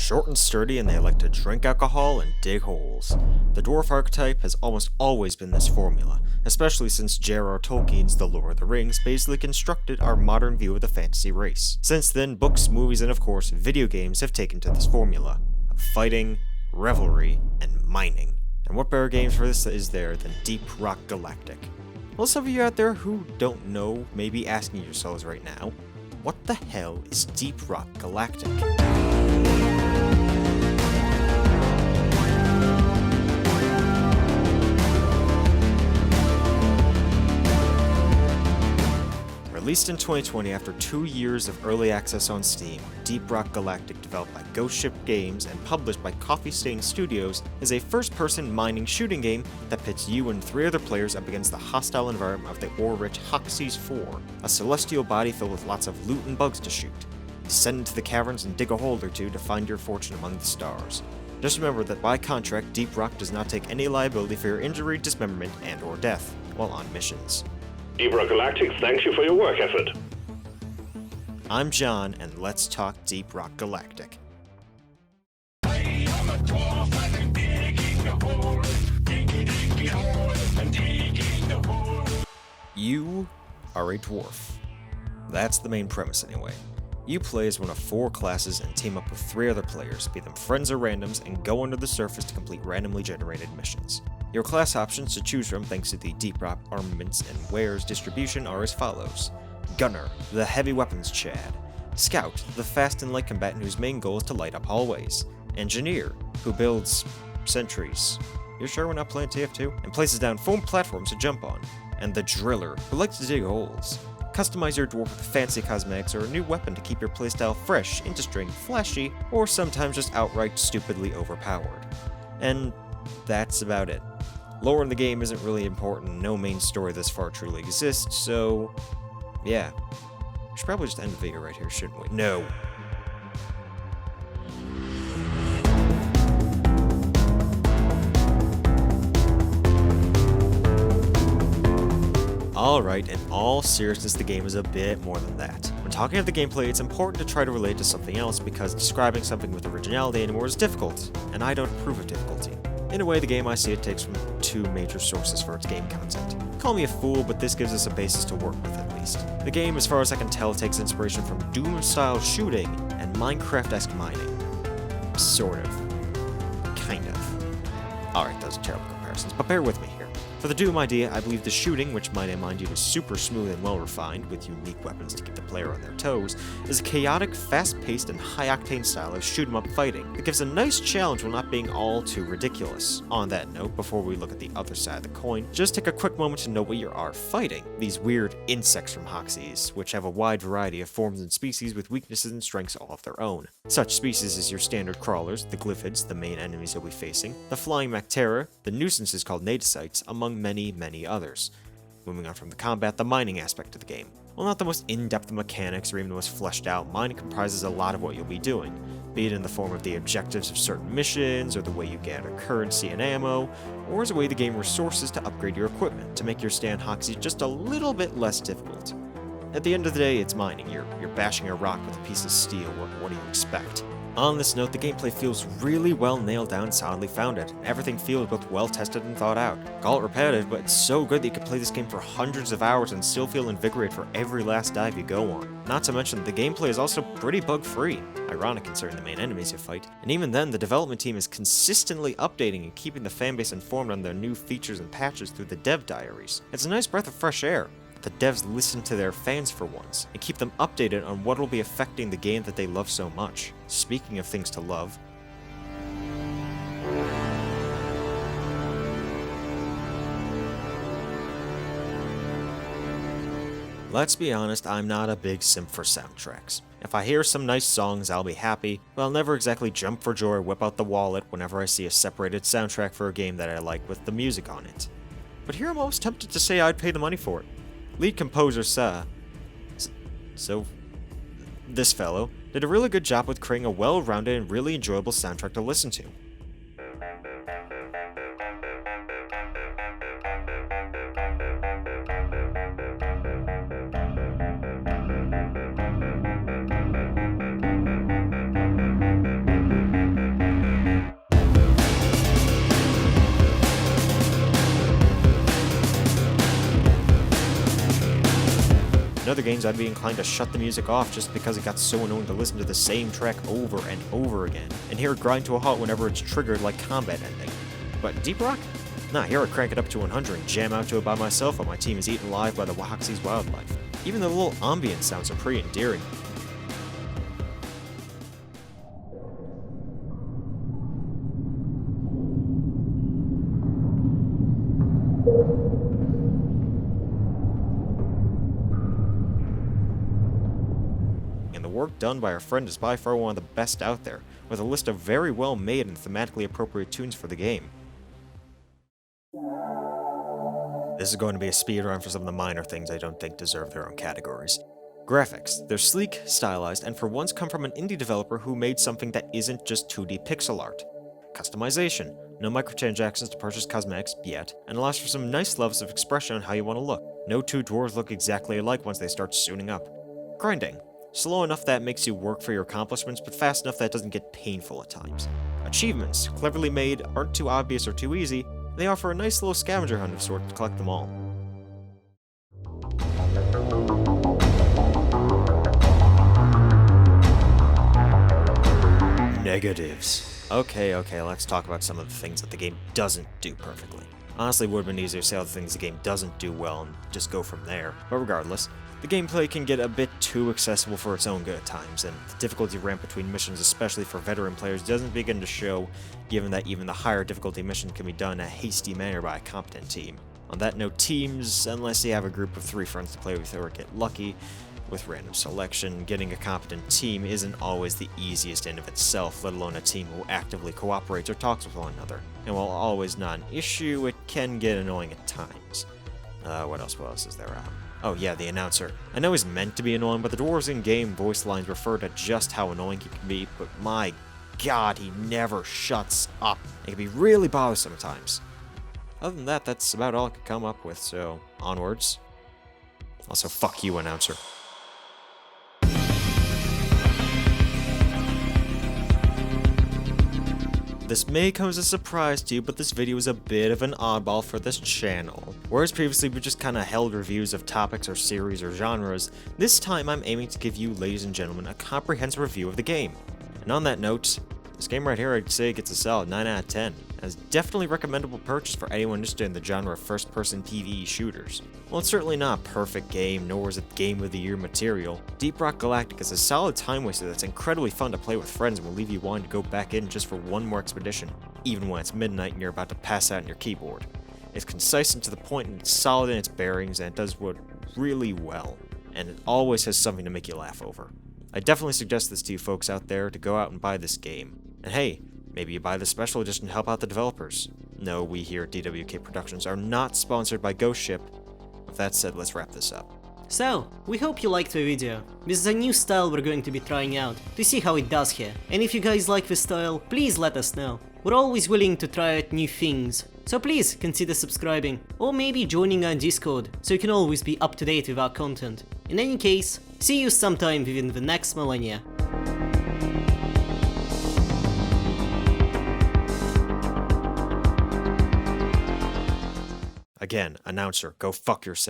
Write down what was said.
short and sturdy, and they like to drink alcohol and dig holes. The dwarf archetype has almost always been this formula, especially since J.R.R. Tolkien's The Lord of the Rings basically constructed our modern view of the fantasy race. Since then, books, movies, and of course, video games have taken to this formula of fighting, revelry, and mining. And what better games for this is there than Deep Rock Galactic? Well, some of you out there who don't know may be asking yourselves right now, what the hell is Deep Rock Galactic? Released in 2020 after 2 years of early access on Steam, Deep Rock Galactic, developed by Ghost Ship Games and published by Coffee Stain Studios, is a first-person mining shooting game that pits you and 3 other players up against the hostile environment of the ore-rich Hoxie's 4, a celestial body filled with lots of loot and bugs to shoot. Descend into the caverns and dig a hole or two to find your fortune among the stars. Just remember that by contract, Deep Rock does not take any liability for your injury, dismemberment, and/or death while on missions. Deep Rock Galactic thanks you for your work effort. I'm John, and let's talk Deep Rock Galactic. You are a dwarf. That's the main premise anyway. You play as one of 4 classes and team up with 3 other players, be them friends or randoms, and go under the surface to complete randomly generated missions. Your class options to choose from thanks to the Deep Rock armaments and wares distribution are as follows. Gunner, the heavy weapons Chad. Scout, the fast and light combatant whose main goal is to light up hallways. Engineer, who builds sentries. You're sure we're not playing TF2? And places down foam platforms to jump on. And the Driller, who likes to dig holes. Customize your dwarf with fancy cosmetics or a new weapon to keep your playstyle fresh, interesting, flashy, or sometimes just outright stupidly overpowered. And that's about it. Lore in the game isn't really important, no main story this far truly exists, so yeah. We should probably just end the video right here, shouldn't we? No. Alright, in all seriousness, the game is a bit more than that. When talking about the gameplay, it's important to try to relate to something else because describing something with originality anymore is difficult, and I don't approve of difficulty. In a way, the game I see it takes from 2 major sources for its game content. Call me a fool, but this gives us a basis to work with at least. The game, as far as I can tell, takes inspiration from Doom-style shooting and Minecraft-esque mining. Sort of. Kind of. Alright, those are terrible comparisons, but bear with me here. For the Doom idea, I believe the shooting, which might I mind you is super smooth and well refined, with unique weapons to keep the player on their toes, is a chaotic, fast-paced, and high-octane style of shoot-'em-up fighting that gives a nice challenge while not being all too ridiculous. On that note, before we look at the other side of the coin, just take a quick moment to know what you are fighting. These weird insects from Hoxies, which have a wide variety of forms and species with weaknesses and strengths all of their own. Such species as your standard crawlers, the glyphids, the main enemies you'll be facing, the flying Mactera, the nuisances called Nadicites, among many, many others. Moving on from the combat, the mining aspect of the game. While not the most in-depth mechanics or even the most fleshed out, mining comprises a lot of what you'll be doing, be it in the form of the objectives of certain missions, or the way you gather currency and ammo, or as a way the game resources to upgrade your equipment to make your stand Hoxie just a little bit less difficult. At the end of the day, it's mining. You're bashing a rock with a piece of steel. What do you expect? On this note, the gameplay feels really well nailed down and solidly founded. Everything feels both well tested and thought out. Call it repetitive, but it's so good that you can play this game for hundreds of hours and still feel invigorated for every last dive you go on. Not to mention, the gameplay is also pretty bug-free. Ironic considering the main enemies you fight. And even then, the development team is consistently updating and keeping the fanbase informed on their new features and patches through the dev diaries. It's a nice breath of fresh air. The devs listen to their fans for once, and keep them updated on what will be affecting the game that they love so much. Speaking of things to love, let's be honest, I'm not a big simp for soundtracks. If I hear some nice songs, I'll be happy, but I'll never exactly jump for joy or whip out the wallet whenever I see a separated soundtrack for a game that I like with the music on it. But here I'm almost tempted to say I'd pay the money for it. Lead composer this fellow did a really good job with creating a well-rounded and really enjoyable soundtrack to listen to. In other games, I'd be inclined to shut the music off just because it got so annoying to listen to the same track over and over again, and hear it grind to a halt whenever it's triggered like combat ending. But in Deep Rock? Nah, here I crank it up to 100 and jam out to it by myself while my team is eaten alive by the Wahoxie's wildlife. Even the little ambient sounds are pretty endearing. And the work done by our friend is by far one of the best out there, with a list of very well made and thematically appropriate tunes for the game. This is going to be a speedrun for some of the minor things I don't think deserve their own categories. Graphics. They're sleek, stylized, and for once come from an indie developer who made something that isn't just 2D pixel art. Customization. No microtransactions to purchase cosmetics, yet, and allows for some nice levels of expression on how you want to look. No two dwarves look exactly alike once they start suiting up. Grinding. Slow enough that makes you work for your accomplishments, but fast enough that it doesn't get painful at times. Achievements. Cleverly made, aren't too obvious or too easy, and they offer a nice little scavenger hunt of sorts to collect them all. Negatives. Okay, let's talk about some of the things that the game doesn't do perfectly. Honestly, it would have been easier to say all the things the game doesn't do well and just go from there. But regardless, the gameplay can get a bit too accessible for its own good at times, and the difficulty ramp between missions, especially for veteran players, doesn't begin to show, given that even the higher difficulty mission can be done in a hasty manner by a competent team. On that note, teams, unless you have a group of 3 friends to play with or get lucky, with random selection, getting a competent team isn't always the easiest in of itself, let alone a team who actively cooperates or talks with one another. And while always not an issue, it can get annoying at times. What else is there? Oh yeah, the announcer. I know he's meant to be annoying, but the dwarves in-game voice lines refer to just how annoying he can be, but my god, he never shuts up. It can be really bothersome at times. Other than that, that's about all I could come up with, so onwards. Also, fuck you, announcer. This may come as a surprise to you, but this video is a bit of an oddball for this channel. Whereas previously we just kinda held reviews of topics or series or genres, this time I'm aiming to give you, ladies and gentlemen, a comprehensive review of the game. And on that note, this game right here I'd say gets a solid 9 out of 10. As definitely recommendable purchase for anyone interested in the genre of first-person PvE shooters. While it's certainly not a perfect game, nor is it Game of the Year material, Deep Rock Galactic is a solid time waster that's incredibly fun to play with friends and will leave you wanting to go back in just for one more expedition, even when it's midnight and you're about to pass out on your keyboard. It's concise and to the point, and it's solid in its bearings, and it does what really well, and it always has something to make you laugh over. I definitely suggest this to you folks out there to go out and buy this game. And hey, maybe you buy the special edition to help out the developers. No, we here at DWK Productions are not sponsored by Ghost Ship. With that said, let's wrap this up. So, we hope you liked the video. This is a new style we're going to be trying out, to see how it does here. And if you guys like this style, please let us know. We're always willing to try out new things. So please consider subscribing, or maybe joining our Discord, so you can always be up to date with our content. In any case, see you sometime within the next millennia. Again, announcer, go fuck yourself.